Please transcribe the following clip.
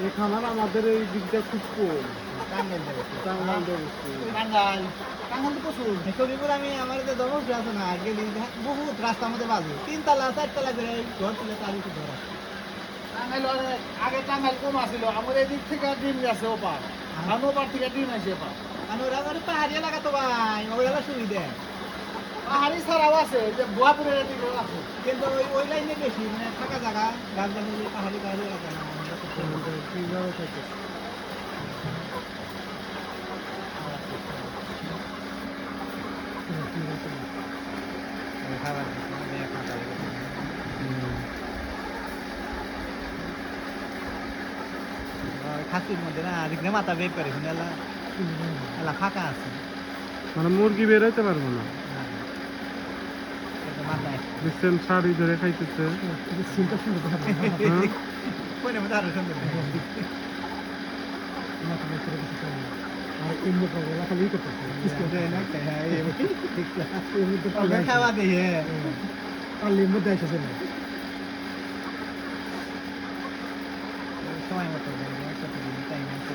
এই খামার আমাদের এই দিকটা খুব কম। টাঙ্গাইল যাবে টাঙ্গাইল অবশ্যই। টাঙ্গাইল টাঙ্গাইল তো প্রচুর শরীরপুর আমি আমার যে দমক আছে না গেলি বহুত রাস্তার মধ্যে বাজে 3 তলা 4 তলা করে ঘর তুলে তার একটু ধরা টাঙ্গাইল আগে টাঙ্গাইল কম আছিল আমার এদিক থেকে ডিম গেছে ওপার আর ওপার থেকে ডিম আসে এপার আর ওরা মানে পাহাড়ি এলাকা তো ভাই ওইগুলা সুবিধা পাহাড়ি ছাড়াও আছে যে বুয়াপুরের এদিকেও আছে কিন্তু ওই লাইনে বেশি মানে থাকা জায়গা গাছ গাছালি পাহাড়ি পাহাড়ি এলাকা না কিভাবে থাকে খাবার খাসির মধ্যে না আজকে মাথা বের করে এলা এলা ফাঁকা আছে মানে মুরগি বেরোতে পারবো না মাথায় দেখছেন শাড়ি ধরে খাইতেছে কোনে মধ্যে আরো সুন্দর খাওয়া দিয়ে সময় মতো টাইম আছে